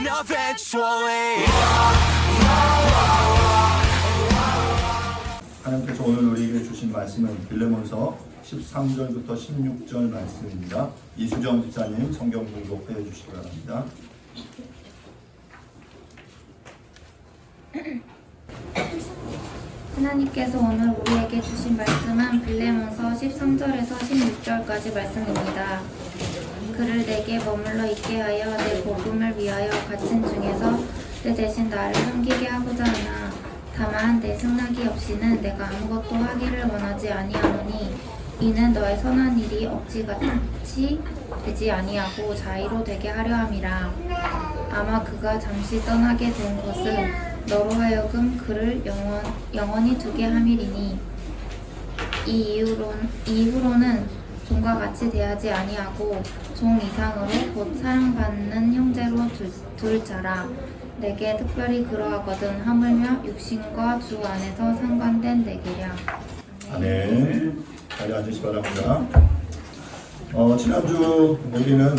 happen eventually. 하나님께서 오늘 우리에게 주신 말씀은 빌레몬서 13절부터 16절 말씀입니다. 이수정 집사님 성경 공독해 주시기 바랍니다. 하나님께서 오늘 우리에게 주신 말씀은 빌레몬서 13절에서 16절까지 말씀입니다. 그를 내게 머물러 있게 하여 내 복음을 위하여 갇힌 중에서 내 대신 나를 섬기게 하고자 하나 다만 내 승낙이 없이는 내가 아무것도 하기를 원하지 아니하노니 이는 너의 선한 일이 억지같이 되지 아니하고 자의로 되게 하려 함이라. 아마 그가 잠시 떠나게 된 것은 너로 하여금 그를 영원히 두게 함이리니 이 이후로는 종과 같이 대하지 아니하고 종 이상으로 곧 사랑받는 형제로 둘 자라. 내게 특별히 그러하거든 하물며 육신과 주 안에서 상관된 내게랴. 아멘. 자리 앉으시 바랍니다. 지난주 우리는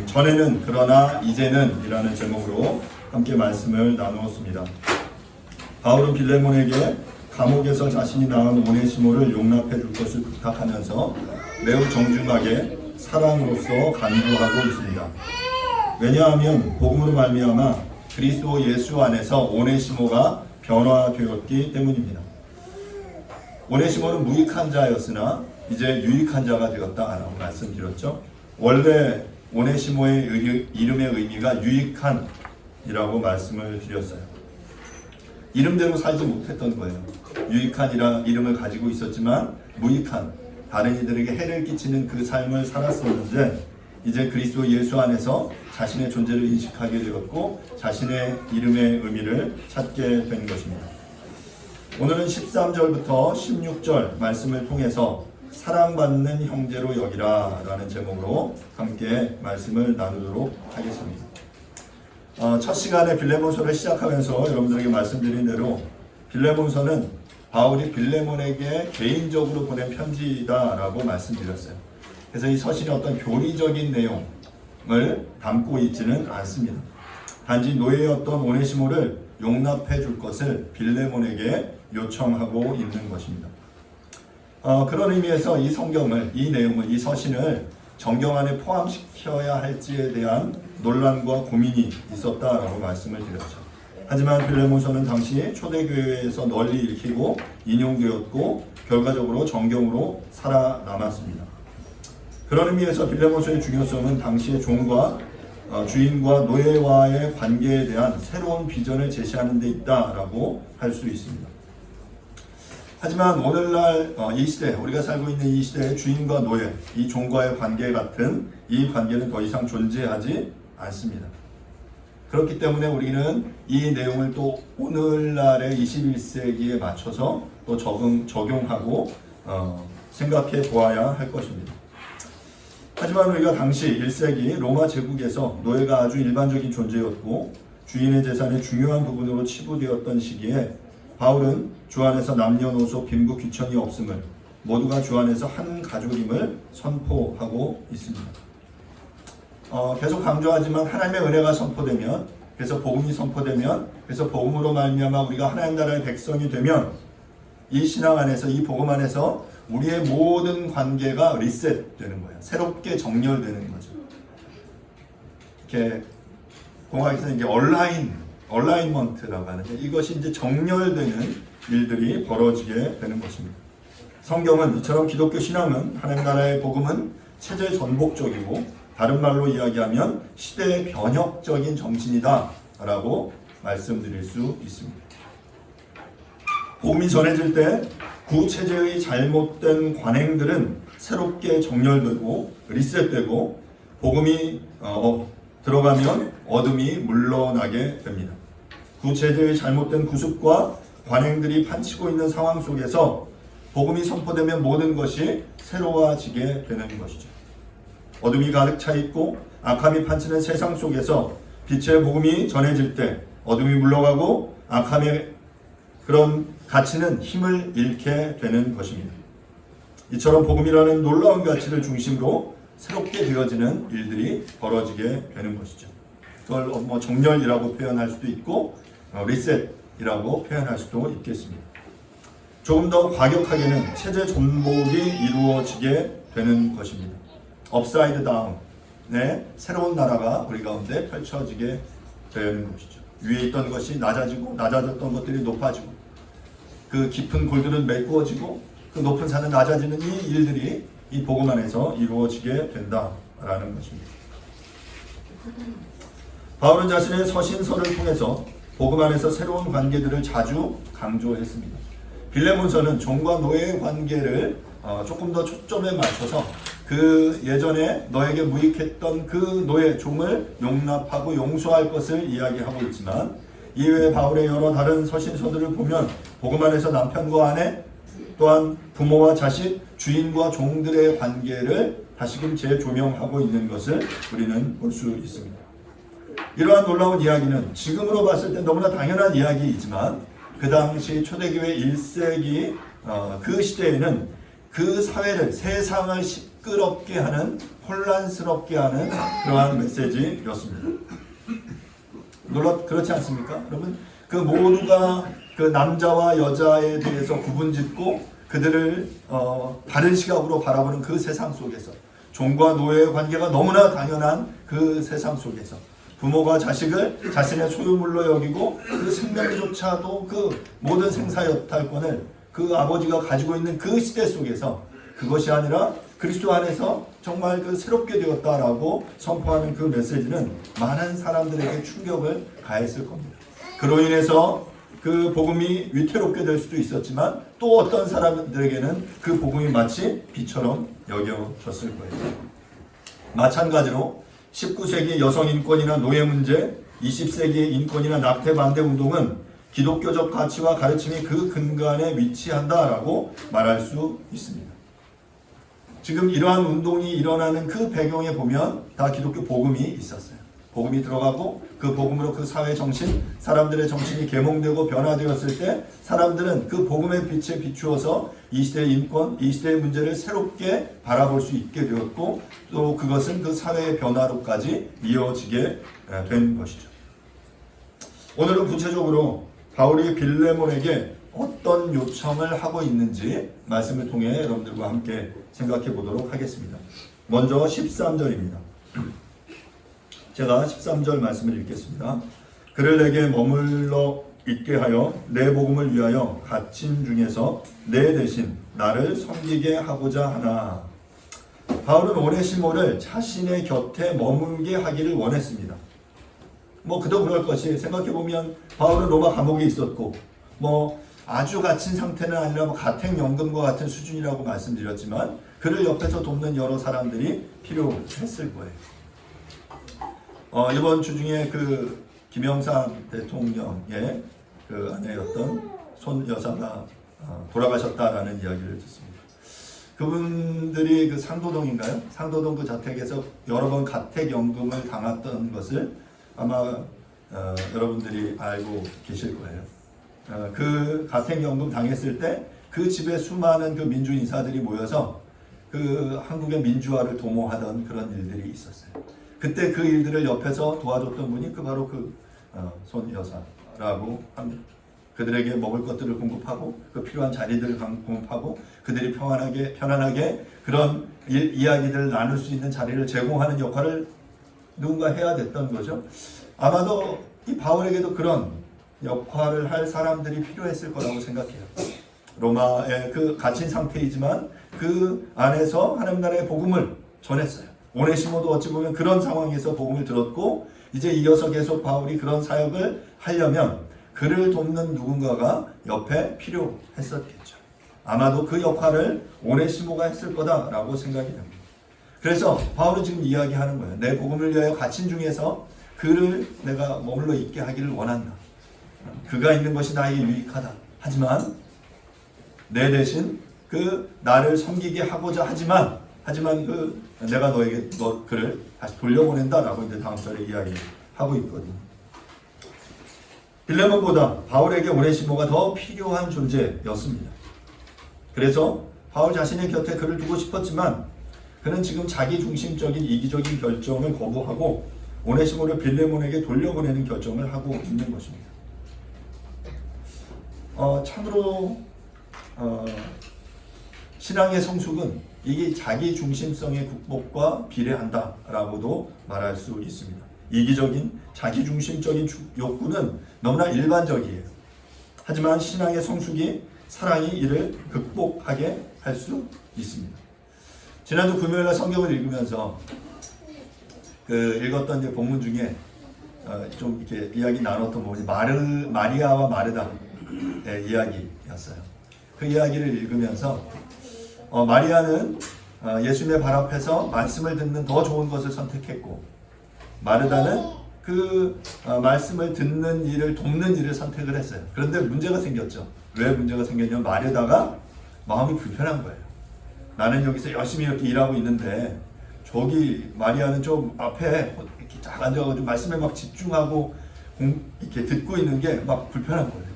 전에는 그러나 이제는 이라는 제목으로 함께 말씀을 나누었습니다. 바울은 빌레몬에게 감옥에서 자신이 낳은 오네시모를 용납해 줄 것을 부탁하면서 매우 정중하게 사랑으로서 간구하고 있습니다. 왜냐하면 복음으로 말미암아 그리스도 예수 안에서 오네시모가 변화되었기 때문입니다. 오네시모는 무익한 자였으나 이제 유익한 자가 되었다라고 말씀드렸죠. 원래 오네시모의 이름의 의미가 유익한이라고 말씀을 드렸어요. 이름대로 살지 못했던 거예요. 유익한이라 이름을 가지고 있었지만 무익한, 다른 이들에게 해를 끼치는 그 삶을 살았었는데 이제 그리스도 예수 안에서 자신의 존재를 인식하게 되었고 자신의 이름의 의미를 찾게 된 것입니다. 오늘은 13절부터 16절 말씀을 통해서 사랑받는 형제로 여기라 라는 제목으로 함께 말씀을 나누도록 하겠습니다. 첫 시간에 빌레몬서를 시작하면서 여러분들에게 말씀드린 대로 빌레몬서는 바울이 빌레몬에게 개인적으로 보낸 편지다라고 말씀드렸어요. 그래서 이 서신의 어떤 교리적인 내용을 담고 있지는 않습니다. 단지 노예였던 오네시모를 용납해 줄 것을 빌레몬에게 요청하고 있는 것입니다. 그런 의미에서 이 성경을, 이 내용을, 이 서신을 정경 안에 포함시켜야 할지에 대한 논란과 고민이 있었다라고 말씀을 드렸죠. 하지만 빌레몬서는 당시 초대교회에서 널리 읽히고 인용되었고 결과적으로 정경으로 살아남았습니다. 그런 의미에서 빌레몬서의 중요성은 당시의 종과 주인과 노예와의 관계에 대한 새로운 비전을 제시하는 데 있다라고 할 수 있습니다. 하지만 오늘날 이 시대, 우리가 살고 있는 이 시대의 주인과 노예, 이 종과의 관계 같은 이 관계는 더 이상 존재하지 않습니다. 그렇기 때문에 우리는 이 내용을 또 오늘날의 21세기에 맞춰서 또 적용하고 생각해 보아야 할 것입니다. 하지만 우리가 당시 1세기 로마 제국에서 노예가 아주 일반적인 존재였고 주인의 재산의 중요한 부분으로 치부되었던 시기에 바울은 주 안에서 남녀노소 빈부 귀천이 없음을, 모두가 주 안에서 한 가족임을 선포하고 있습니다. 계속 강조하지만 하나님의 은혜가 선포되면, 그래서 복음이 선포되면, 그래서 복음으로 말미암아 우리가 하나님 나라의 백성이 되면 이 신앙 안에서, 이 복음 안에서 우리의 모든 관계가 리셋되는 거예요. 새롭게 정렬되는 거죠. 이렇게 공학에서는 이제 얼라인먼트라고 하는데 이것이 이제 정렬되는 일들이 벌어지게 되는 것입니다. 성경은 이처럼 기독교 신앙은 하나님 나라의 복음은 체제 전복적이고 다른 말로 이야기하면 시대의 변혁적인 정신이다 라고 말씀드릴 수 있습니다. 복음이 전해질 때 구체제의 잘못된 관행들은 새롭게 정렬되고 리셋되고 복음이 들어가면 어둠이 물러나게 됩니다. 구체제의 잘못된 구습과 관행들이 판치고 있는 상황 속에서 복음이 선포되면 모든 것이 새로워지게 되는 것이죠. 어둠이 가득 차 있고 악함이 판치는 세상 속에서 빛의 복음이 전해질 때 어둠이 물러가고 악함의 그런 가치는 힘을 잃게 되는 것입니다. 이처럼 복음이라는 놀라운 가치를 중심으로 새롭게 되어지는 일들이 벌어지게 되는 것이죠. 그걸 뭐 정렬이라고 표현할 수도 있고 리셋이라고 표현할 수도 있겠습니다. 조금 더 과격하게는 체제 전복이 이루어지게 되는 것입니다. 업사이드 다운, 네, 새로운 나라가 우리 가운데 펼쳐지게 되는 것이죠. 위에 있던 것이 낮아지고 낮아졌던 것들이 높아지고 그 깊은 골들은 메꾸어지고 그 높은 산은 낮아지는 이 일들이 이 복음 안에서 이루어지게 된다라는 것입니다. 바울은 자신의 서신서를 통해서 복음 안에서 새로운 관계들을 자주 강조했습니다. 빌레몬서는 종과 노예의 관계를 조금 더 초점에 맞춰서 그 예전에 너에게 무익했던 그 노예 종을 용납하고 용서할 것을 이야기하고 있지만 이외에 바울의 여러 다른 서신서들을 보면 복음 안에서 남편과 아내 또한 부모와 자식, 주인과 종들의 관계를 다시금 재조명하고 있는 것을 우리는 볼 수 있습니다. 이러한 놀라운 이야기는 지금으로 봤을 때 너무나 당연한 이야기이지만 그 당시 초대교회 1세기 그 시대에는 그 사회를, 세상을 시끄럽게 하는, 혼란스럽게 하는 그러한 메시지였습니다. 그렇지 않습니까? 여러분, 그 모두가 그 남자와 여자에 대해서 구분짓고 그들을 다른 시각으로 바라보는 그 세상 속에서, 종과 노예의 관계가 너무나 당연한 그 세상 속에서 부모가 자식을 자신의 소유물로 여기고 그 생명조차도 그 모든 생사여탈권을 그 아버지가 가지고 있는 그 시대 속에서 그것이 아니라 그리스도 안에서 정말 그 새롭게 되었다라고 선포하는 그 메시지는 많은 사람들에게 충격을 가했을 겁니다. 그로 인해서 그 복음이 위태롭게 될 수도 있었지만 또 어떤 사람들에게는 그 복음이 마치 비처럼 여겨졌을 거예요. 마찬가지로 19세기 여성 인권이나 노예 문제, 20세기의 인권이나 낙태 반대 운동은 기독교적 가치와 가르침이 그 근간에 위치한다라고 말할 수 있습니다. 지금 이러한 운동이 일어나는 그 배경에 보면 다 기독교 복음이 있었어요. 복음이 들어가고 그 복음으로 그 사회 정신, 사람들의 정신이 계몽되고 변화되었을 때 사람들은 그 복음의 빛에 비추어서 이 시대의 인권, 이 시대의 문제를 새롭게 바라볼 수 있게 되었고 또 그것은 그 사회의 변화로까지 이어지게 된 것이죠. 오늘은 구체적으로 바울이 빌레몬에게 어떤 요청을 하고 있는지 말씀을 통해 여러분들과 함께 생각해 보도록 하겠습니다. 먼저 13절입니다. 제가 13절 말씀을 읽겠습니다. 그를 내게 머물러 있게 하여 내 복음을 위하여 갇힌 중에서 내 대신 나를 섬기게 하고자 하나. 바울은 오네시모를 자신의 곁에 머물게 하기를 원했습니다. 그도 그럴 것이, 생각해보면 바울은 로마 감옥에 있었고 아주 갇힌 상태는 아니라 가택연금과 같은 수준이라고 말씀드렸지만 그를 옆에서 돕는 여러 사람들이 필요했을 거예요. 이번 주 중에 그 김영삼 대통령의 그 아내였던 손 여사가 돌아가셨다라는 이야기를 듣습니다. 그분들이 그 상도동인가요? 상도동 그 자택에서 여러 번 가택연금을 당했던 것을 아마 여러분들이 알고 계실 거예요. 그 가택연금 당했을 때 그 집에 수많은 그 민주 인사들이 모여서 그 한국의 민주화를 도모하던 그런 일들이 있었어요. 그때 그 일들을 옆에서 도와줬던 분이 바로 손 여사라고 합니다. 그들에게 먹을 것들을 공급하고 그 필요한 자리들을 공급하고 그들이 편안하게 그런 이야기들을 나눌 수 있는 자리를 제공하는 역할을 누군가 해야 됐던 거죠. 아마도 이 바울에게도 그런 역할을 할 사람들이 필요했을 거라고 생각해요. 로마의 그 갇힌 상태이지만 그 안에서 하나님 나라의 복음을 전했어요. 오네시모도 어찌 보면 그런 상황에서 복음을 들었고 이제 이어서 계속 바울이 그런 사역을 하려면 그를 돕는 누군가가 옆에 필요했었겠죠. 아마도 그 역할을 오네시모가 했을 거다라고 생각이 됩니다. 그래서 바울은 지금 이야기하는 거예요. 내 복음을 위하여 갇힌 중에서 그를 내가 머물러 있게 하기를 원한다. 그가 있는 것이 나에게 유익하다. 하지만 내 대신 그 나를 섬기게 하고자 하지만 내가 너에게 그를 다시 돌려보낸다라고 이제 다음 절에 이야기하고 있거든요. 빌레몬보다 바울에게 오네시모가 더 필요한 존재였습니다. 그래서 바울 자신의 곁에 그를 두고 싶었지만 그는 지금 자기 중심적인 이기적인 결정을 거부하고 오네시모를 빌레몬에게 돌려보내는 결정을 하고 있는 것입니다. 참으로 신앙의 성숙은 이게 자기 중심성의 극복과 비례한다라고도 말할 수 있습니다. 이기적인 자기 중심적인 욕구는 너무나 일반적이에요. 하지만 신앙의 성숙이 사랑이 이를 극복하게 할 수 있습니다. 지난주 금요일날 성경을 읽으면서 읽었던 이제 본문 중에 좀 이렇게 이야기 나눴던 부분이 마리아와 마르다의 이야기였어요. 그 이야기를 읽으면서 마리아는 예수님의 발 앞에서 말씀을 듣는 더 좋은 것을 선택했고, 마르다는 그 말씀을 듣는 일을 돕는 일을 선택을 했어요. 그런데 문제가 생겼죠. 왜 문제가 생겼냐면 마르다가 마음이 불편한 거예요. 나는 여기서 열심히 이렇게 일하고 있는데 저기 마리아는 좀 앞에 이렇게 딱 앉아가지고 말씀에 막 집중하고 이렇게 듣고 있는 게 막 불편한 거예요.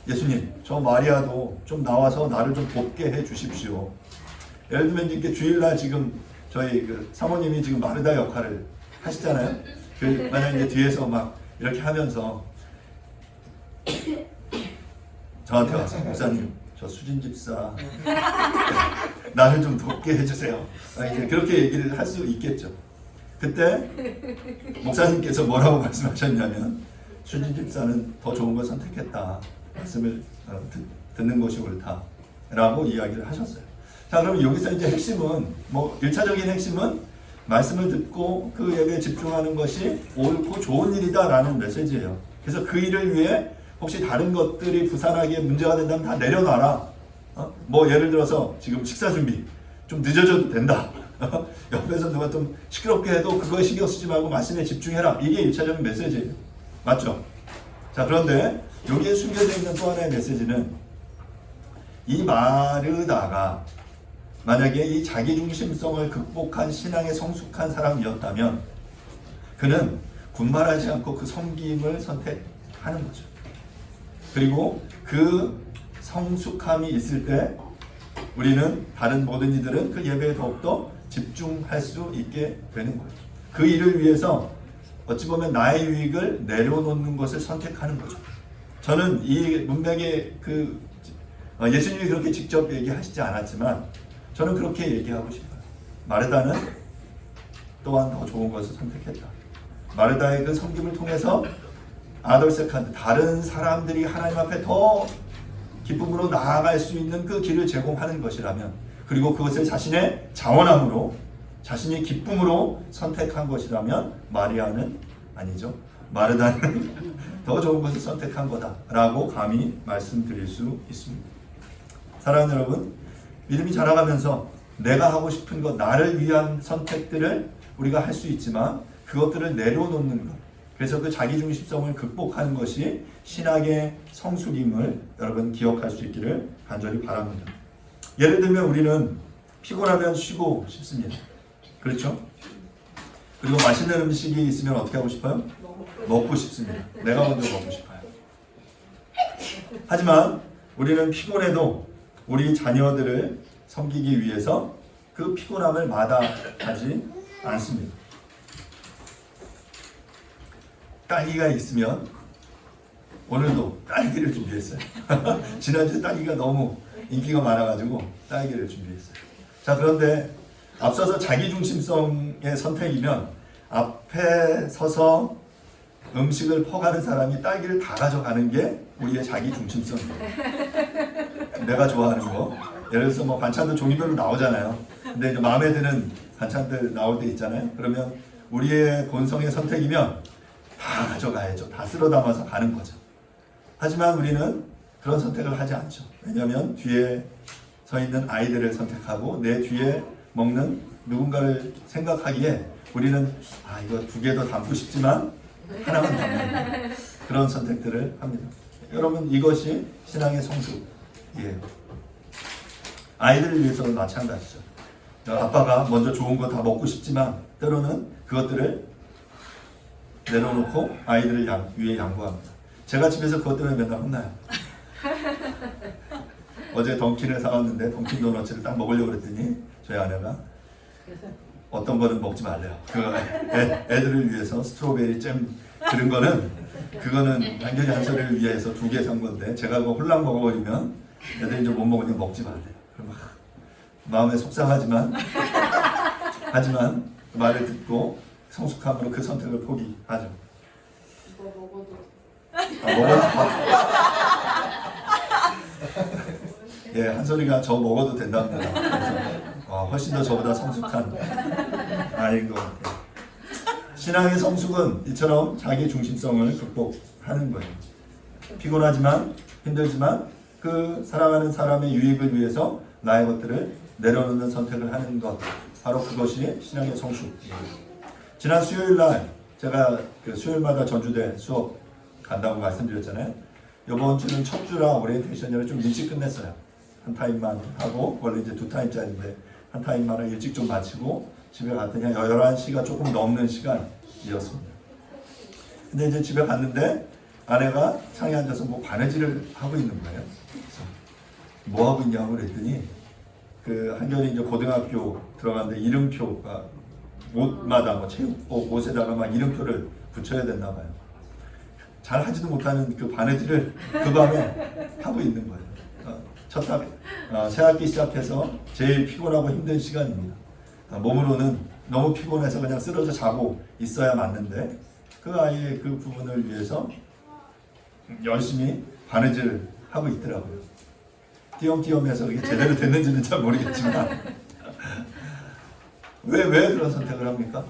예수님, 저 마리아도 좀 나와서 나를 좀 돕게 해 주십시오. 예를 들면 이렇게 주일날 지금 저희 그 사모님이 지금 마르다 역할을 하시잖아요. 만약 이제 뒤에서 막 이렇게 하면서 저한테 와서 목사님, 저 수진 집사 나를 좀 돕게 해주세요. 이제 그렇게 얘기를 할 수 있겠죠. 그때 목사님께서 뭐라고 말씀하셨냐면 수진 집사는 더 좋은 걸 선택했다. 말씀을 듣는 것이 옳다라고 이야기를 하셨어요. 자, 그럼 여기서 이제 핵심은 1차적인 핵심은 말씀을 듣고 그 얘기에 집중하는 것이 옳고 좋은 일이다라는 메시지예요. 그래서 그 일을 위해 혹시 다른 것들이 부산하게 문제가 된다면 다 내려놔라. 예를 들어서 지금 식사 준비 좀 늦어져도 된다. 옆에서 누가 좀 시끄럽게 해도 그거에 신경 쓰지 말고 말씀에 집중해라. 이게 1차적인 메시지예요. 맞죠? 자, 그런데 여기에 숨겨져 있는 또 하나의 메시지는 이 마르다가 만약에 이 자기중심성을 극복한 신앙에 성숙한 사람이었다면 그는 군말하지 않고 그 섬김을 선택하는 거죠. 그리고 그 성숙함이 있을 때 우리는 다른 모든 이들은 그 예배에 더욱더 집중할 수 있게 되는 거죠. 그 일을 위해서 어찌 보면 나의 유익을 내려놓는 것을 선택하는 거죠. 저는 이 문맥에 예수님이 그렇게 직접 얘기하시지 않았지만 저는 그렇게 얘기하고 싶어요. 마르다는 또한 더 좋은 것을 선택했다. 마르다의 그 섬김을 통해서 아돌세칸드 다른 사람들이 하나님 앞에 더 기쁨으로 나아갈 수 있는 그 길을 제공하는 것이라면, 그리고 그것을 자신의 자원함으로 자신의 기쁨으로 선택한 것이라면 마리아는 아니죠. 마르다는 더 좋은 것을 선택한 거다라고 감히 말씀드릴 수 있습니다. 사랑하는 여러분, 믿음이 자라가면서 내가 하고 싶은 것, 나를 위한 선택들을 우리가 할 수 있지만 그것들을 내려놓는 것, 그래서 그 자기중심성을 극복하는 것이 신학의 성숙임을 여러분 기억할 수 있기를 간절히 바랍니다. 예를 들면 우리는 피곤하면 쉬고 싶습니다. 그렇죠? 그리고 맛있는 음식이 있으면 어떻게 하고 싶어요? 먹고 싶습니다. 내가 먼저 먹고 싶어요. 하지만 우리는 피곤해도 우리 자녀들을 섬기기 위해서 그 피곤함을 마다하지 않습니다. 딸기가 있으면 오늘도 딸기를 준비했어요. 지난주에 딸기가 너무 인기가 많아가지고 딸기를 준비했어요. 자, 그런데 앞서서 자기중심성의 선택이면 앞에 서서 음식을 퍼가는 사람이 딸기를 다 가져가는 게 우리의 자기중심성이에요. 내가 좋아하는 거, 예를 들어서 반찬도 종류별로 나오잖아요. 근데 이제 마음에 드는 반찬들 나올 때 있잖아요. 그러면 우리의 본성의 선택이면 다 가져가야죠. 다 쓸어 담아서 가는 거죠. 하지만 우리는 그런 선택을 하지 않죠. 왜냐하면 뒤에 서 있는 아이들을 선택하고 내 뒤에 먹는 누군가를 생각하기에 우리는 이거 2개 더 담고 싶지만 하나만 담는 그런 선택들을 합니다. 여러분, 이것이 신앙의 성숙이에요. 아이들을 위해서는 마찬가지죠. 아빠가 먼저 좋은 거 다 먹고 싶지만 때로는 그것들을 내려놓고 아이들을 위해 양보합니다. 제가 집에서 그것 때문에 맨날 혼나요. 어제 던킨을 사왔는데 던킨 도너츠를 딱 먹으려고 그랬더니 저희 아내가 어떤 거는 먹지 말래요. 그 애들을 위해서 스트로베리 잼 그런 거는 그거는 한결이 한솔이를 위해서 2개 산 건데 제가 그거 홀랑 먹어버리면 애들이 이제 못 먹으니 먹지 말래요. 그럼 막 마음에 속상하지만 하지만 말을 듣고 성숙함으로 그 선택을 포기하죠. 이거 먹어도 예, 한솔이가 저 먹어도 된답니다. 그래서, 훨씬 더 저보다 성숙한 아이인 것 같아요. 신앙의 성숙은 이처럼 자기 중심성을 극복하는 거예요. 피곤하지만 힘들지만 그 사랑하는 사람의 유익을 위해서 나의 것들을 내려놓는 선택을 하는 것, 바로 그것이 신앙의 성숙입니다. 지난 수요일 날 제가 그 수요일마다 전주대 수업 간다고 말씀드렸잖아요. 이번 주는 첫 주라 오리엔테이션을 좀 일찍 끝냈어요. 한 타임만 하고, 원래 이제 2타임짜리인데 한 타임만을 일찍 좀 마치고 집에 갔더니 11시가 조금 넘는 시간이었습니다. 근데 이제 집에 갔는데 아내가 창에 앉아서 뭐 바느질을 하고 있는 거예요. 그래서 뭐 하고 있냐고 그랬더니 그 한결이 이제 고등학교 들어갔는데 이름표가 옷마다 뭐 체육복 옷에다가 막 이름표를 붙여야 됐나 봐요. 잘 하지도 못하는 그 바느질을 그 밤에 하고 있는 거예요. 새 학기 시작해서 제일 피곤하고 힘든 시간입니다. 몸으로는 너무 피곤해서 그냥 쓰러져 자고 있어야 맞는데 그 아이의 그 부분을 위해서 열심히 바느질을 하고 있더라고요. 띄엄띄엄해서 이게 제대로 됐는지는 잘 모르겠지만 왜 그런 선택을 합니까?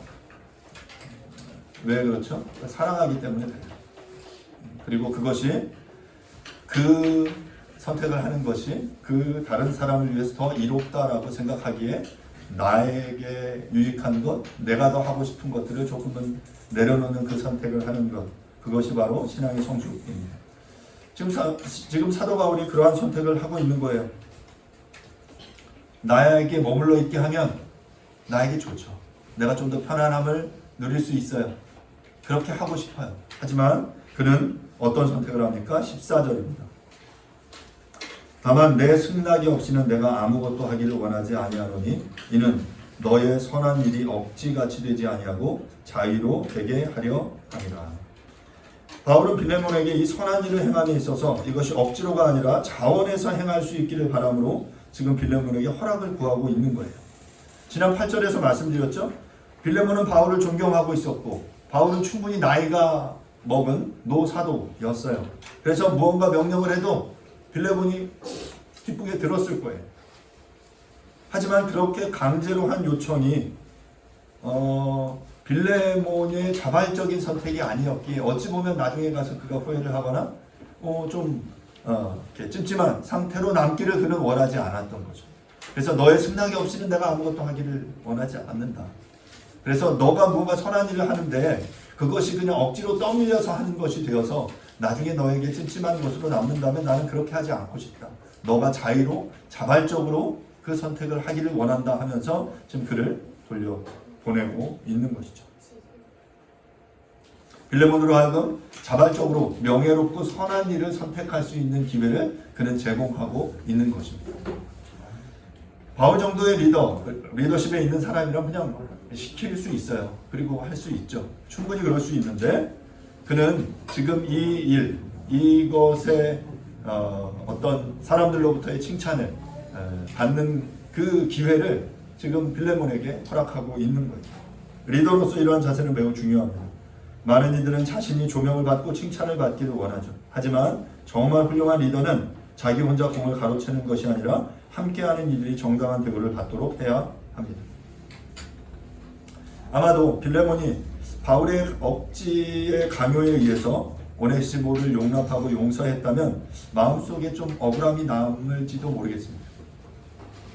왜 그렇죠? 사랑하기 때문에 그래요. 그리고 그것이 그 선택을 하는 것이 그 다른 사람을 위해서 더 이롭다라고 생각하기에 나에게 유익한 것, 내가 더 하고 싶은 것들을 조금은 내려놓는 그 선택을 하는 것, 그것이 바로 신앙의 성숙입니다. 지금 사도 바울이 그러한 선택을 하고 있는 거예요. 나에게 머물러 있게 하면 나에게 좋죠. 내가 좀 더 편안함을 누릴 수 있어요. 그렇게 하고 싶어요. 하지만 그는 어떤 선택을 합니까? 14절입니다. 다만 내 승낙이 없이는 내가 아무것도 하기를 원하지 아니하노니 이는 너의 선한 일이 억지같이 되지 아니하고 자의로 되게 하려 함이라. 바울은 빌레몬에게 이 선한 일을 행함에 있어서 이것이 억지로가 아니라 자원해서 행할 수 있기를 바람으로 지금 빌레몬에게 허락을 구하고 있는 거예요. 지난 8절에서 말씀드렸죠. 빌레몬은 바울을 존경하고 있었고 바울은 충분히 나이가 먹은 노사도였어요. 그래서 무언가 명령을 해도 빌레몬이 기쁘게 들었을 거예요. 하지만 그렇게 강제로 한 요청이 빌레몬의 자발적인 선택이 아니었기에 어찌 보면 나중에 가서 그가 후회를 하거나 이렇게 찜찜한 상태로 남기를 그는 원하지 않았던 거죠. 그래서 너의 승낙이 없이는 내가 아무것도 하기를 원하지 않는다. 그래서 너가 뭔가 선한 일을 하는데 그것이 그냥 억지로 떠밀려서 하는 것이 되어서 나중에 너에게 찜찜한 것으로 남는다면 나는 그렇게 하지 않고 싶다. 너가 자의로 자발적으로 그 선택을 하기를 원한다 하면서 지금 그를 돌려보내고 있는 것이죠. 빌레몬으로 하여금 자발적으로 명예롭고 선한 일을 선택할 수 있는 기회를 그는 제공하고 있는 것입니다. 바울 정도의 리더십에 있는 사람이라면 그냥 시킬 수 있어요. 그리고 할 수 있죠. 충분히 그럴 수 있는데 그는 지금 이것에 어떤 사람들로부터의 칭찬을 받는 그 기회를 지금 빌레몬에게 허락하고 있는 거예요. 리더로서 이러한 자세는 매우 중요합니다. 많은 이들은 자신이 조명을 받고 칭찬을 받기를 원하죠. 하지만 정말 훌륭한 리더는 자기 혼자 공을 가로채는 것이 아니라 함께하는 이들이 정당한 대우를 받도록 해야 합니다. 아마도 빌레몬이 바울의 억지의 강요에 의해서 오네시모를 용납하고 용서했다면 마음속에 좀 억울함이 남을지도 모르겠습니다.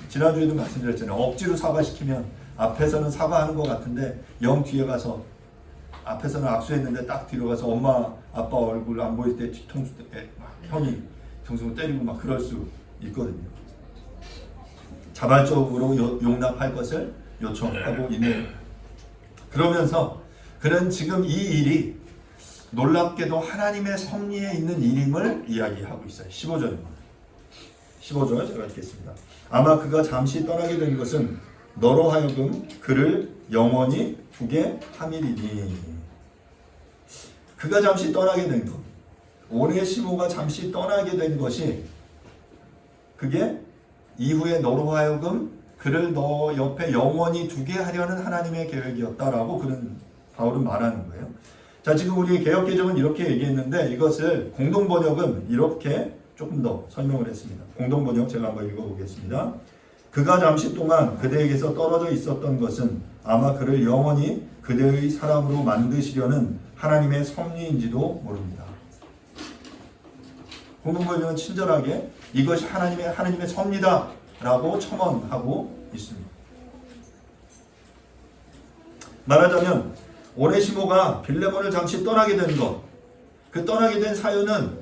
지난주에도 말씀드렸잖아요. 억지로 사과시키면 앞에서는 사과하는 것 같은데 영 뒤에 가서 앞에서는 악수했는데 딱 뒤로 가서 엄마 아빠 얼굴 안 보일 때 뒤통수 때 형이 뒤통수 때리고 막 그럴 수 있거든요. 자발적으로 용납할 것을 요청하고 있는, 그러면서 그는 지금 이 일이 놀랍게도 하나님의 섭리에 있는 일임을 이야기하고 있어요. 15절입니다. 15절 제가 읽겠습니다. 아마 그가 잠시 떠나게 된 것은 너로 하여금 그를 영원히 두게 함이리니. 그가 잠시 떠나게 된 것, 오네시모가 잠시 떠나게 된 것이 그게 이후에 너로 하여금 그를 너 옆에 영원히 두게 하려는 하나님의 계획이었다라고 그는 바울은 말하는 거예요. 자, 지금 우리 개역개정은 이렇게 얘기했는데 이것을 공동번역은 이렇게 조금 더 설명을 했습니다. 공동번역 제가 한번 읽어보겠습니다. 그가 잠시 동안 그대에게서 떨어져 있었던 것은 아마 그를 영원히 그대의 사람으로 만드시려는 하나님의 섭리인지도 모릅니다. 공동번역은 친절하게 이것이 하나님의 섭리다 라고 첨언하고 있습니다. 말하자면 오네시모가 빌레몬을 잠시 떠나게 된 것, 그 떠나게 된 사유는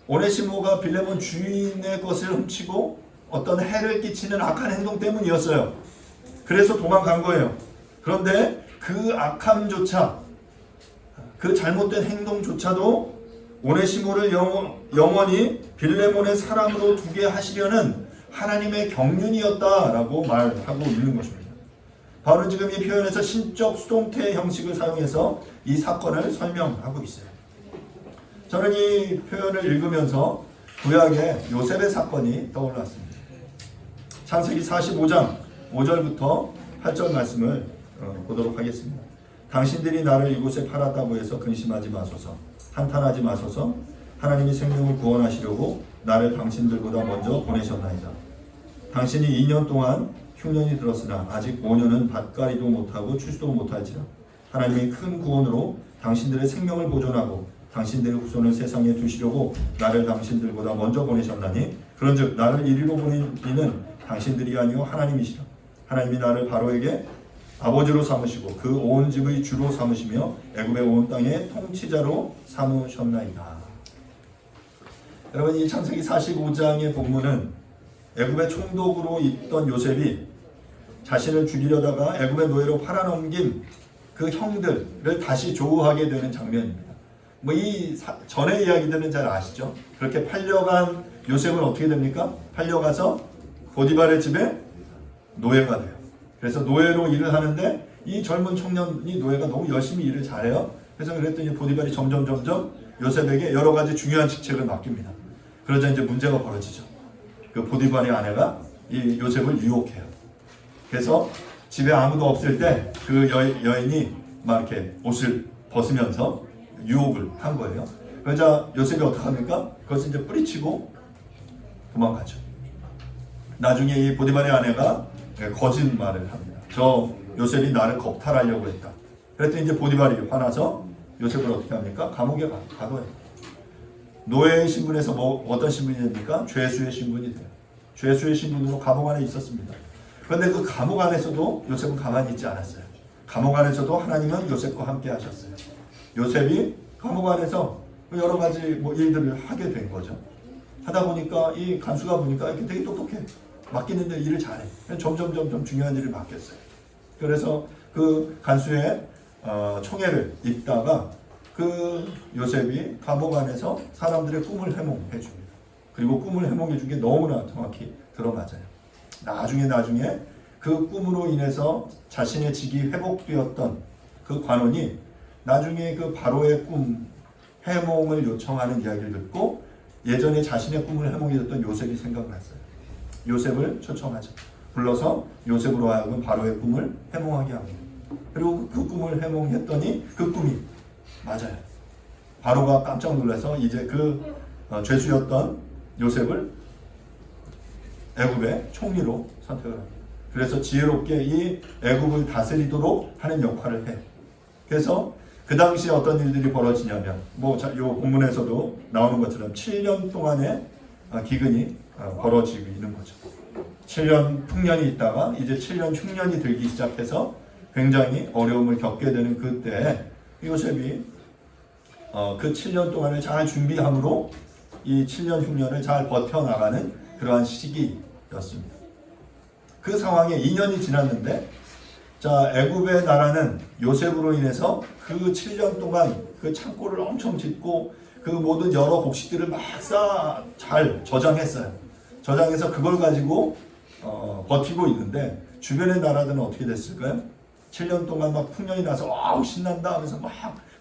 오네시모가 빌레몬 주인의 것을 훔치고 어떤 해를 끼치는 악한 행동 때문이었어요. 그래서 도망간 거예요. 그런데 그 악함조차, 그 잘못된 행동조차도 오네시모를 영원히 빌레몬의 사람으로 두게 하시려는 하나님의 경륜이었다라고 말하고 있는 것입니다. 바울은 지금 이 표현에서 신적 수동태 형식을 사용해서 이 사건을 설명하고 있어요. 저는 이 표현을 읽으면서 구약의 요셉의 사건이 떠올랐습니다. 창세기 45장 5절부터 8절 말씀을 보도록 하겠습니다. 당신들이 나를 이곳에 팔았다고 해서 근심하지 마소서, 한탄하지 마소서. 하나님이 생명을 구원하시려고 나를 당신들보다 먼저 보내셨나이다. 당신이 2년 동안 흉년이 들었으나 아직 5년은 밭갈이도 못하고 추수도 못할지라. 하나님이 큰 구원으로 당신들의 생명을 보존하고 당신들의 후손을 세상에 두시려고 나를 당신들보다 먼저 보내셨나니 그런즉 나를 이리로 보낸 이는 당신들이 아니요 하나님이시라. 하나님이 나를 바로에게 아버지로 삼으시고 그 온 집의 주로 삼으시며 애굽의 온 땅의 통치자로 삼으셨나이다. 여러분, 이 창세기 45장의 본문은 애굽의 총독으로 있던 요셉이 자신을 죽이려다가 애굽의 노예로 팔아넘긴 그 형들을 다시 조우하게 되는 장면입니다. 이 전의 이야기들은 잘 아시죠? 그렇게 팔려간 요셉은 어떻게 됩니까? 팔려가서 보디발의 집에 노예가 돼요. 그래서 노예로 일을 하는데 이 젊은 청년이 노예가 너무 열심히 일을 잘해요. 그래서 그랬더니 보디발이 점점 요셉에게 여러 가지 중요한 직책을 맡깁니다. 그러자 이제 문제가 벌어지죠. 그 보디발의 아내가 이 요셉을 유혹해요. 그래서 집에 아무도 없을 때 그 여인이 막 이렇게 옷을 벗으면서 유혹을 한 거예요. 그러자 요셉이 어떡합니까? 그것을 이제 뿌리치고 도망가죠. 나중에 이 보디발의 아내가 거짓말을 합니다. 저 요셉이 나를 겁탈하려고 했다. 그랬더니 이제 보디발이 화나서 요셉을 어떻게 합니까? 감옥에 가둬요. 노예의 신분에서 어떤 신분이 됩니까? 죄수의 신분이 돼요. 죄수의 신분으로 감옥 안에 있었습니다. 그런데 그 감옥 안에서도 요셉은 가만히 있지 않았어요. 감옥 안에서도 하나님은 요셉과 함께 하셨어요. 요셉이 감옥 안에서 여러 가지 일들을 하게 된 거죠. 하다 보니까 이 간수가 보니까 이렇게 되게 똑똑해. 맡기는데 일을 잘해. 점점 중요한 일을 맡겼어요. 그래서 그 간수의 총애를 입다가 그 요셉이 감옥 안에서 사람들의 꿈을 해몽해 줍니다. 그리고 꿈을 해몽해 준 게 너무나 정확히 들어맞아요. 나중에 그 꿈으로 인해서 자신의 직이 회복되었던 그 관원이 나중에 그 바로의 꿈 해몽을 요청하는 이야기를 듣고 예전에 자신의 꿈을 해몽해줬던 요셉이 생각났어요. 요셉을 초청하죠. 불러서 요셉으로 하여금 바로의 꿈을 해몽하게 합니다. 그리고 그 꿈을 해몽했더니 그 꿈이 맞아요. 바로가 깜짝 놀라서 이제 그 죄수였던 요셉을 애굽의 총리로 선택을 합니다. 그래서 지혜롭게 이 애굽을 다스리도록 하는 역할을 해. 그래서 그 당시에 어떤 일들이 벌어지냐면 요 본문에서도 나오는 것처럼 7년 동안의 기근이 벌어지고 있는 거죠. 7년 풍년이 있다가 이제 7년 흉년이 들기 시작해서 굉장히 어려움을 겪게 되는 그때 요셉이 그 7년 동안을 잘 준비함으로 이 7년 흉년을 잘 버텨나가는 그러한 시기였습니다. 그 상황에 2년이 지났는데 자, 애굽의 나라는 요셉으로 인해서 그 7년 동안 그 창고를 엄청 짓고 그 모든 여러 곡식들을 막 잘 저장했어요. 저장해서 그걸 가지고 버티고 있는데 주변의 나라들은 어떻게 됐을까요? 7년 동안 막 풍년이 나서 와우 신난다 하면서 막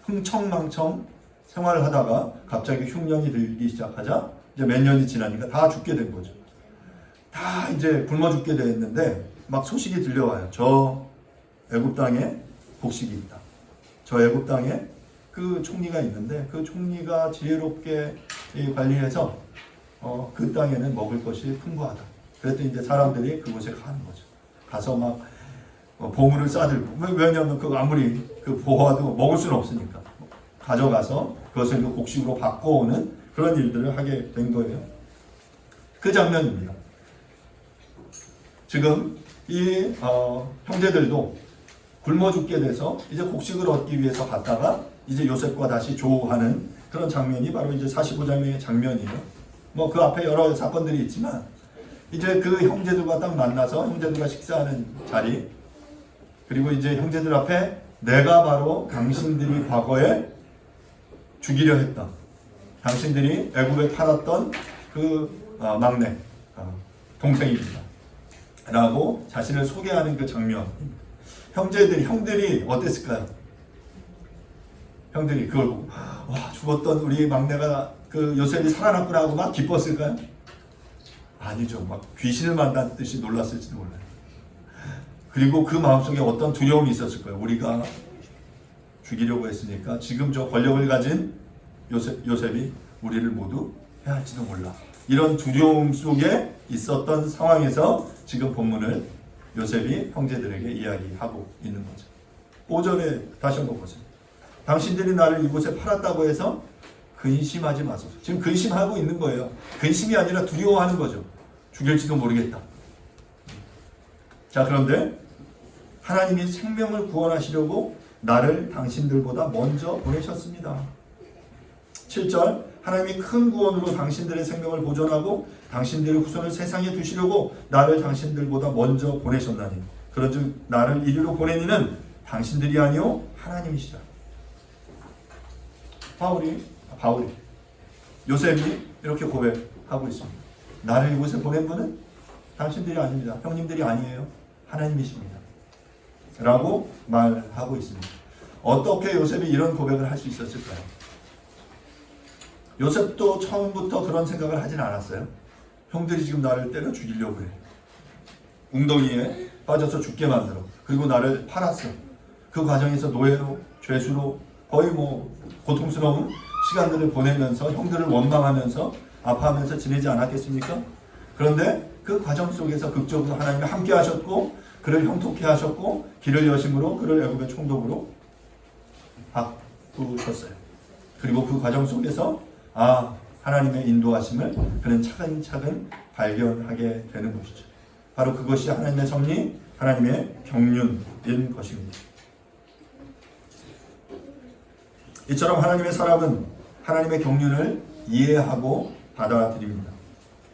흥청망청 생활을 하다가 갑자기 흉년이 들기 시작하자 이제 몇 년이 지나니까 다 죽게 된 거죠. 다 이제 굶어 죽게 됐는데 막 소식이 들려와요. 저 애굽 땅에 곡식이 있다. 저 애굽 땅에 그 총리가 있는데 그 총리가 지혜롭게 관리해서 그 땅에는 먹을 것이 풍부하다. 그랬더니 이제 사람들이 그곳에 가는 거죠. 가서 막 보물을 싸들고, 왜냐하면 그 아무리 그 보호하도 먹을 수는 없으니까 가져가서 그것을 그 곡식으로 바꿔오는 그런 일들을 하게 된 거예요. 그 장면입니다. 지금 이 형제들도 굶어 죽게 돼서 이제 곡식을 얻기 위해서 갔다가 이제 요셉과 다시 조우하는 그런 장면이 바로 이제 45장의 장면이에요. 뭐 그 앞에 여러 사건들이 있지만 이제 그 형제들과 딱 만나서 형제들과 식사하는 자리, 그리고 이제 형제들 앞에 내가 바로 당신들이 과거에 죽이려 했던, 당신들이 애굽에 팔았던 그 막내 동생입니다 라고 자신을 소개하는 그 장면. 형들이 어땠을까요? 형들이 그걸 보고 와, 죽었던 우리 막내가 그 요셉이 살아났구나 하고 막 기뻤을까요? 아니죠. 막 귀신을 만났듯이 놀랐을지도 몰라요. 그리고 그 마음속에 어떤 두려움이 있었을 거예요. 우리가 죽이려고 했으니까 지금 저 권력을 가진 요셉이 우리를 모두 해할지도 몰라. 이런 두려움 속에 있었던 상황에서 지금 본문을 요셉이 형제들에게 이야기하고 있는 거죠. 5절에 다시 한번 보세요. 당신들이 나를 이곳에 팔았다고 해서 근심하지 마소서. 지금 근심하고 있는 거예요. 근심이 아니라 두려워하는 거죠. 죽일지도 모르겠다. 자, 그런데 하나님이 생명을 구원하시려고 나를 당신들보다 먼저 보내셨습니다. 7절, 하나님이 큰 구원으로 당신들의 생명을 보존하고 당신들의 후손을 세상에 두시려고 나를 당신들보다 먼저 보내셨나니 그런즉 나를 이리로 보낸 이는 당신들이 아니요 하나님이시라. 바울이 요셉이 이렇게 고백하고 있습니다. 나를 이곳에 보낸 분은 당신들이 아닙니다. 형님들이 아니에요. 하나님이십니다. 라고 말하고 있습니다. 어떻게 요셉이 이런 고백을 할 수 있었을까요? 요셉도 처음부터 그런 생각을 하진 않았어요. 형들이 지금 나를 때려 죽이려고 해. 웅덩이에 빠져서 죽게 만들어. 그리고 나를 팔았어. 그 과정에서 노예로, 죄수로 거의 뭐 고통스러운 시간들을 보내면서 형들을 원망하면서 아파하면서 지내지 않았겠습니까? 그런데 그 과정 속에서 극적으로 하나님이 함께 하셨고 그를 형통케 하셨고 길을 여심으로 그를 애굽의 총독으로 바꾸셨어요. 그리고 그 과정 속에서 하나님의 인도하심을 그는 차근차근 발견하게 되는 것이죠. 바로 그것이 하나님의 섭리, 하나님의 경륜인 것입니다. 이처럼 하나님의 사람은 하나님의 경륜을 이해하고 받아들입니다.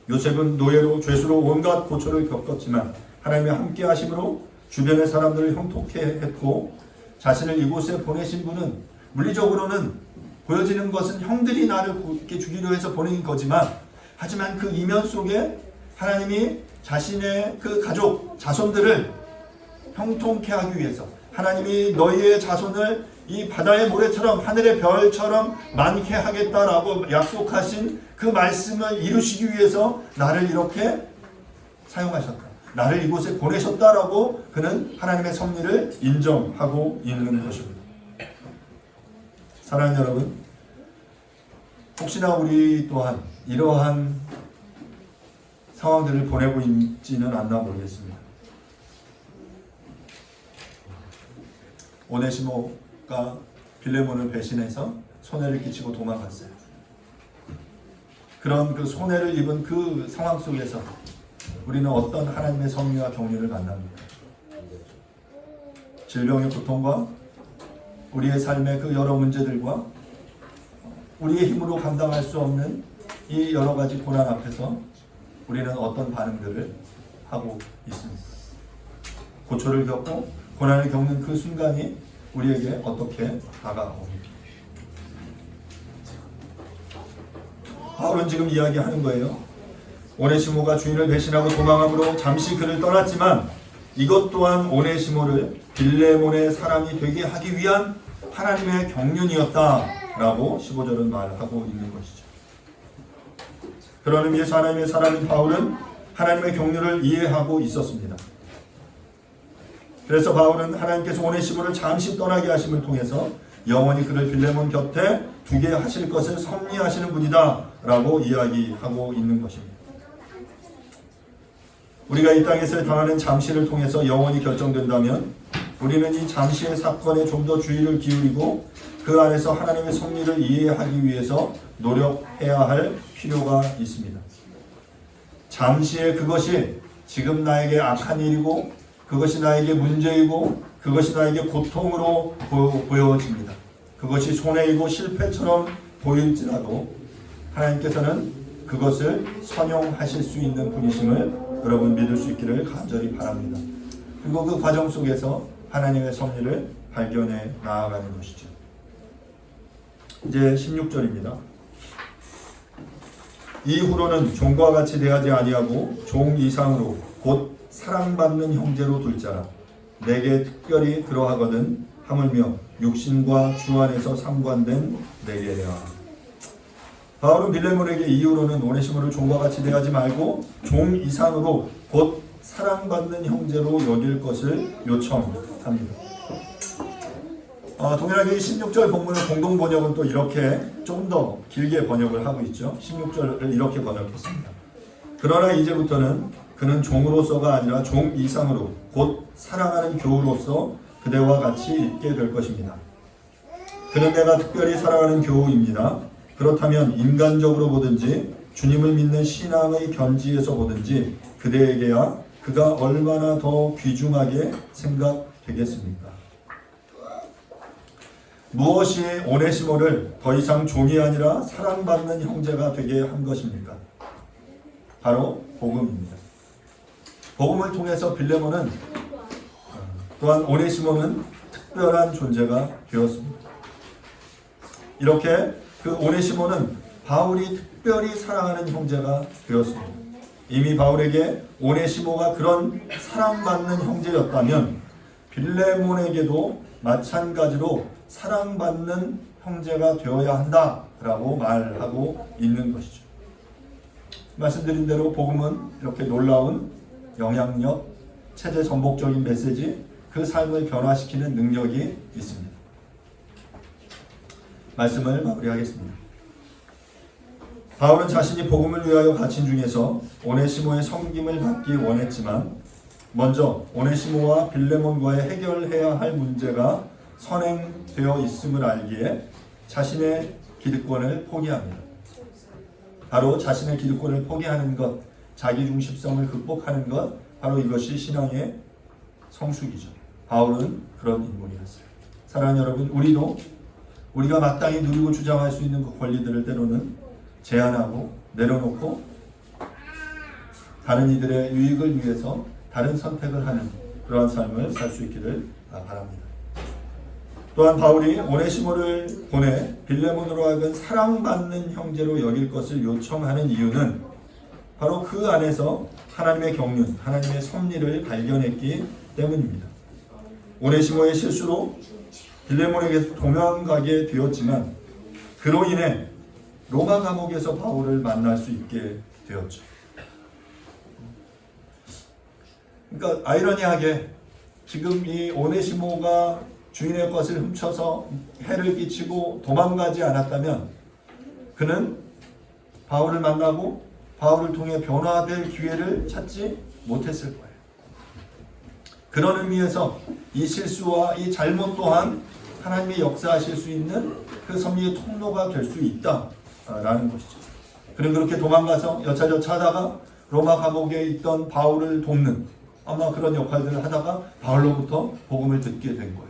요셉은 노예로 죄수로 온갖 고초를 겪었지만 하나님의 함께 하심으로 주변의 사람들을 형통케 했고 자신을 이곳에 보내신 분은 물리적으로는 보여지는 것은 형들이 나를 이렇게 죽이려 해서 보낸 거지만 하지만 그 이면 속에 하나님이 자신의 그 가족, 자손들을 형통케 하기 위해서 하나님이 너희의 자손을 이 바다의 모래처럼 하늘의 별처럼 많게 하겠다라고 약속하신 그 말씀을 이루시기 위해서 나를 이렇게 사용하셨다. 나를 이곳에 보내셨다라고 그는 하나님의 섭리를 인정하고 있는 것입니다. 사랑하는 여러분, 혹시나 우리 또한 이러한 상황들을 보내고 있지는 않나 모르겠습니다. 오네시모가 빌레몬을 배신해서 손해를 끼치고 도망갔어요. 그런 그 손해를 입은 그 상황 속에서 우리는 어떤 하나님의 섭리와 경륜을 만납니까? 질병의 고통과 우리의 삶의 그 여러 문제들과 우리의 힘으로 감당할 수 없는 이 여러 가지 고난 앞에서 우리는 어떤 반응들을 하고 있습니까? 고초를 겪고 고난을 겪는 그 순간이 우리에게 어떻게 다가옵니까? 바울은 지금 이야기하는 거예요. 오네시모가 주인을 배신하고 도망함으로 잠시 그를 떠났지만 이것 또한 오네시모를 빌레몬의 사람이 되게 하기 위한 하나님의 경륜이었다라고 15절은 말하고 있는 것이죠. 그런 의미에서 하나님의 사람인 바울은 하나님의 경륜을 이해하고 있었습니다. 그래서 바울은 하나님께서 오네시모를 잠시 떠나게 하심을 통해서 영원히 그를 빌레몬 곁에 두게 하실 것을 섭리하시는 분이다 라고 이야기하고 있는 것입니다. 우리가 이 땅에서 당하는 잠시를 통해서 영원히 결정된다면 우리는 이 잠시의 사건에 좀 더 주의를 기울이고 그 안에서 하나님의 섭리를 이해하기 위해서 노력해야 할 필요가 있습니다. 잠시의 그것이 지금 나에게 악한 일이고 그것이 나에게 문제이고 그것이 나에게 고통으로 보여집니다. 그것이 손해이고 실패처럼 보일지라도 하나님께서는 그것을 선용하실 수 있는 분이심을 여러분 믿을 수 있기를 간절히 바랍니다. 그리고 그 과정 속에서 하나님의 섭리를 발견해 나아가는 것이죠. 이제 16절입니다. 이후로는 종과 같이 대하지 아니하고 종 이상으로 곧 사랑받는 형제로 둘 자라. 내게 특별히 그러하거든 하물며 육신과 주 안에서 상관된 내게야. 바울은 빌레몬에게 이후로는 오네시모를 종과 같이 대하지 말고 종 이상으로 곧 사랑받는 형제로 여길 것을 요청합니다. 동일하게 16절 본문의 공동 번역은 또 이렇게 좀 더 길게 번역을 하고 있죠. 16절을 이렇게 번역했습니다. 그러나 이제부터는 그는 종으로서가 아니라 종 이상으로 곧 사랑하는 교우로서 그대와 같이 있게 될 것입니다. 그는 내가 특별히 사랑하는 교우입니다. 그렇다면 인간적으로 보든지 주님을 믿는 신앙의 견지에서 보든지 그대에게야 그가 얼마나 더 귀중하게 생각되겠습니까? 무엇이 오네시모를 더 이상 종이 아니라 사랑받는 형제가 되게 한 것입니까? 바로 복음입니다. 복음을 통해서 빌레몬은 또한 오네시모는 특별한 존재가 되었습니다. 이렇게 그 오네시모는 바울이 특별히 사랑하는 형제가 되었습니다. 이미 바울에게 오네시모가 그런 사랑받는 형제였다면 빌레몬에게도 마찬가지로 사랑받는 형제가 되어야 한다라고 말하고 있는 것이죠. 말씀드린 대로 복음은 이렇게 놀라운 영향력, 체제 전복적인 메시지, 그 삶을 변화시키는 능력이 있습니다. 말씀을 마무리하겠습니다. 바울은 자신이 복음을 위하여 갇힌 중에서 오네시모의 섬김을 받기 원했지만 먼저 오네시모와 빌레몬과의 해결해야 할 문제가 선행되어 있음을 알기에 자신의 기득권을 포기합니다. 바로 자신의 기득권을 포기하는 것, 자기중심성을 극복하는 것, 바로 이것이 신앙의 성숙이죠. 바울은 그런 인물이었어요. 사랑하는 여러분, 우리가 마땅히 누리고 주장할 수 있는 그 권리들을 때로는 제한하고 내려놓고 다른 이들의 유익을 위해서 다른 선택을 하는 그러한 삶을 살 수 있기를 바랍니다. 또한 바울이 오네시모를 보내 빌레몬으로 하여금 사랑받는 형제로 여길 것을 요청하는 이유는 바로 그 안에서 하나님의 경륜, 하나님의 섭리를 발견했기 때문입니다. 오네시모의 실수로 빌레몬에게서 도망가게 되었지만 그로 인해 로마 감옥에서 바울을 만날 수 있게 되었죠. 그러니까 아이러니하게 지금 이 오네시모가 주인의 것을 훔쳐서 해를 끼치고 도망가지 않았다면 그는 바울을 만나고 바울을 통해 변화될 기회를 찾지 못했을 거예요. 그런 의미에서 이 실수와 이 잘못 또한 하나님이 역사하실 수 있는 그 섭리의 통로가 될 수 있다라는 것이죠. 그는 그렇게 도망가서 여차저차 하다가 로마 감옥에 있던 바울을 돕는 아마 그런 역할들을 하다가 바울로부터 복음을 듣게 된 거예요.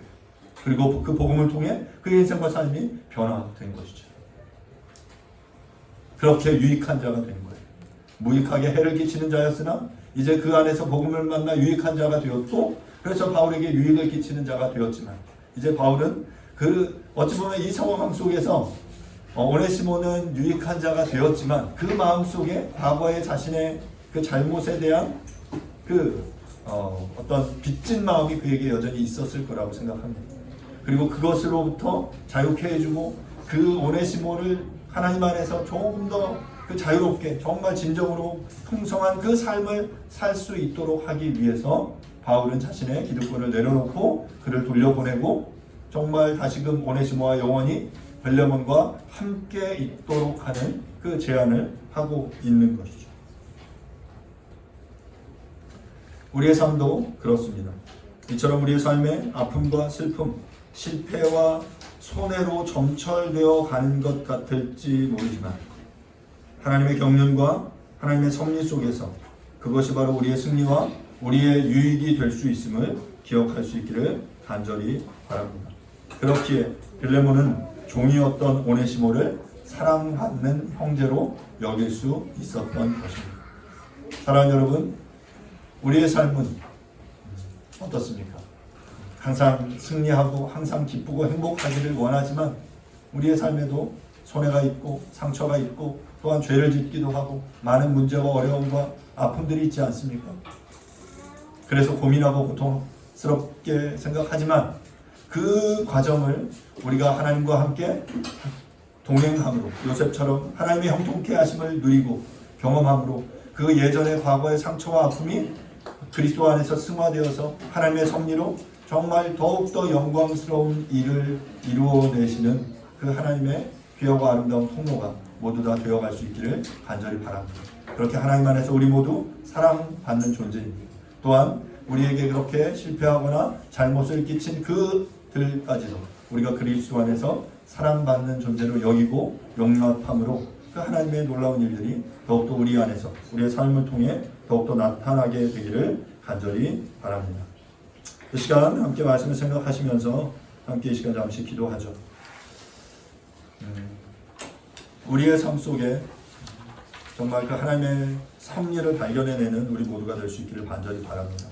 그리고 그 복음을 통해 그의 인생과 삶이 변화된 것이죠. 그렇게 유익한 자가 된 거예요. 무익하게 해를 끼치는 자였으나 이제 그 안에서 복음을 만나 유익한 자가 되었고 그래서 바울에게 유익을 끼치는 자가 되었지만 이제 바울은 어찌 보면 이 상황 속에서 오네시모는 유익한 자가 되었지만 그 마음속에 과거의 자신의 그 잘못에 대한 그 어떤 빚진 마음이 그에게 여전히 있었을 거라고 생각합니다. 그리고 그것으로부터 자유케 해주고 그 오네시모를 하나님 안에서 조금 더 그 자유롭게 정말 진정으로 풍성한 그 삶을 살 수 있도록 하기 위해서 바울은 자신의 기득권을 내려놓고 그를 돌려보내고 정말 다시금 오네시모와 영원히 빌레몬과 함께 있도록 하는 그 제안을 하고 있는 것이죠. 우리의 삶도 그렇습니다. 이처럼 우리의 삶에 아픔과 슬픔, 실패와 손해로 점철되어 가는 것 같을지 모르지만 하나님의 경륜과 하나님의 섭리 속에서 그것이 바로 우리의 승리와 우리의 유익이 될 수 있음을 기억할 수 있기를 간절히 바랍니다. 그렇기에 빌레몬은 종이었던 오네시모를 사랑받는 형제로 여길 수 있었던 것입니다. 사랑하는 여러분, 우리의 삶은 어떻습니까? 항상 승리하고 항상 기쁘고 행복하기를 원하지만 우리의 삶에도 손해가 있고 상처가 있고 또한 죄를 짓기도 하고 많은 문제와 어려움과 아픔들이 있지 않습니까? 그래서 고민하고 고통스럽게 생각하지만 그 과정을 우리가 하나님과 함께 동행함으로 요셉처럼 하나님의 형통케 하심을 누리고 경험함으로 그 예전의 과거의 상처와 아픔이 그리스도 안에서 승화되어서 하나님의 섭리로 정말 더욱더 영광스러운 일을 이루어내시는 그 하나님의 귀하고 아름다운 통로가 모두 다 되어갈 수 있기를 간절히 바랍니다. 그렇게 하나님 안에서 우리 모두 사랑받는 존재입니다. 또한 우리에게 그렇게 실패하거나 잘못을 끼친 그들까지도 우리가 그리스도 안에서 사랑받는 존재로 여기고 용납함으로 그 하나님의 놀라운 일들이 더욱더 우리 안에서 우리의 삶을 통해 더욱더 나타나게 되기를 간절히 바랍니다. 이 시간 함께 말씀을 생각하시면서 함께 이 시간 잠시 기도하죠. 우리의 삶 속에 정말 그 하나님의 섭리를 발견해내는 우리 모두가 될 수 있기를 간절히 바랍니다.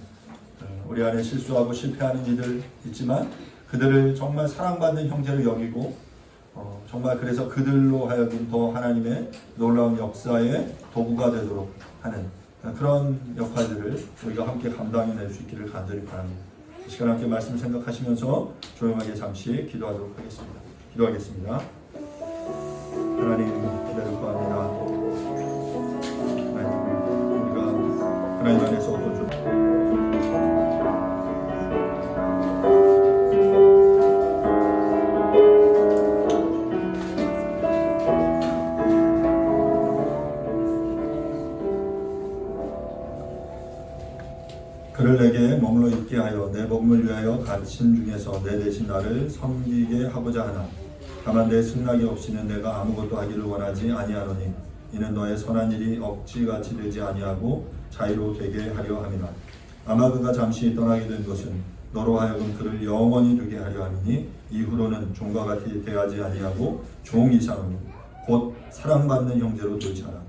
우리 안에 실수하고 실패하는 이들 있지만 그들을 정말 사랑받는 형제로 여기고 정말 그래서 그들로 하여금 더 하나님의 놀라운 역사의 도구가 되도록 하는 그런 역할들을 우리가 함께 감당해낼 수 있기를 간절히 바랍니다. 이 시간 함께 말씀 생각하시면서 조용하게 잠시 기도하도록 하겠습니다. 기도하겠습니다. 하나님 기대를 구합니다. 우리가 하나님 안에서 어떤 좀 그를 내게 머물러 있게 하여 내 복음을 위하여 갇힌 중에서 내 대신 나를 섬기게 하고자 하나 다만 내 승낙이 없이는 내가 아무것도 하기를 원하지 아니하노니 이는 너의 선한 일이 억지같이 되지 아니하고 자유로 되게 하려 함이라. 아마 그가 잠시 떠나게 된 것은 너로 하여금 그를 영원히 두게 하려 함이니 이후로는 종과 같이 대하지 아니하고 종 이상으로 곧 사랑받는 형제로 돌자라.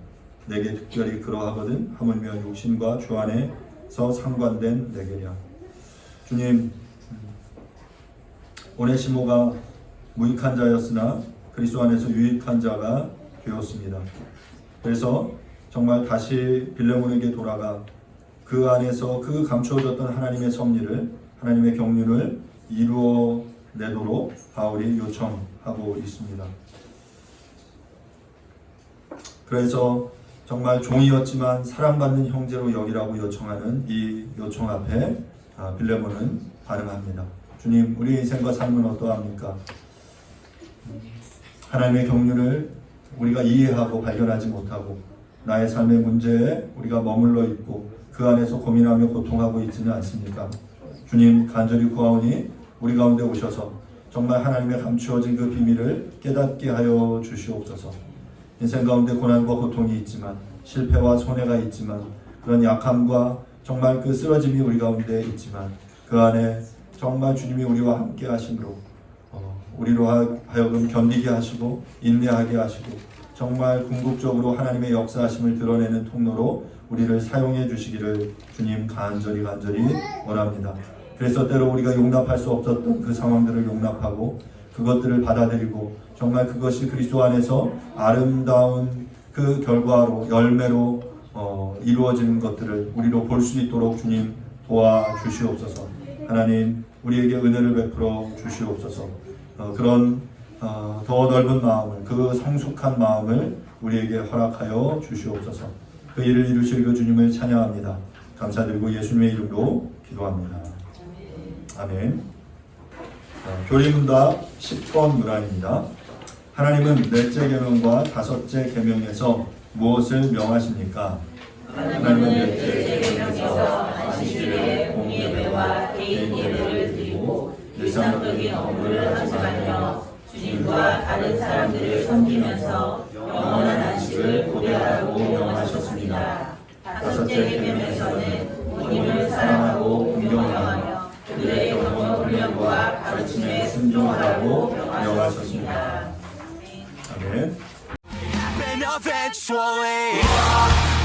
내게 특별히 그러하거든 하물며 육신과 주 안에서 상관된 내게랴. 주님, 오네시모가 무익한 자였으나 그리스도 안에서 유익한 자가 되었습니다. 그래서 정말 다시 빌레몬에게 돌아가 그 안에서 그 감추어졌던 하나님의 섭리를 하나님의 경륜을 이루어내도록 바울이 요청하고 있습니다. 그래서 정말 종이었지만 사랑받는 형제로 여기라고 요청하는 이 요청 앞에 빌레몬은 반응합니다. 주님, 우리의 인생과 삶은 어떠합니까? 하나님의 경륜을 우리가 이해하고 발견하지 못하고 나의 삶의 문제에 우리가 머물러 있고 그 안에서 고민하며 고통하고 있지는 않습니까? 주님, 간절히 구하오니 우리 가운데 오셔서 정말 하나님의 감추어진 그 비밀을 깨닫게 하여 주시옵소서. 인생 가운데 고난과 고통이 있지만 실패와 손해가 있지만 그런 약함과 정말 그 쓰러짐이 우리 가운데 있지만 그 안에 정말 주님이 우리와 함께 하심으로 우리로 하여금 견디게 하시고 인내하게 하시고 정말 궁극적으로 하나님의 역사하심을 드러내는 통로로 우리를 사용해 주시기를 주님 간절히 원합니다. 그래서 때로 우리가 용납할 수 없었던 그 상황들을 용납하고 그것들을 받아들이고 정말 그것이 그리스도 안에서 아름다운 그 결과로 열매로 이루어지는 것들을 우리로 볼 수 있도록 주님 도와주시옵소서. 하나님 우리에게 은혜를 베풀어 주시옵소서. 그런 더 넓은 마음을, 그 성숙한 마음을 우리에게 허락하여 주시옵소서. 그 일을 이루실 그 주님을 찬양합니다. 감사드리고 예수님의 이름으로 기도합니다. 아멘. 교리문답 10번 문안입니다. 하나님은 넷째 계명과 다섯째 계명에서 무엇을 명하십니까? 하나님은 넷째 계명에서 안식일에 공예배와 개인 예배를 드리고 일상적인 업무를 하지 말며 주님과 다른 사람들을 섬기면서 영원한 안식을 고대하라고 명하셨습니다. 다섯째 계명에서는 부모님을 사랑하고 공경하며 그들의 영혼 훈련과 가르침에 순종하라고 명하셨습니다. 아멘. happen eventually.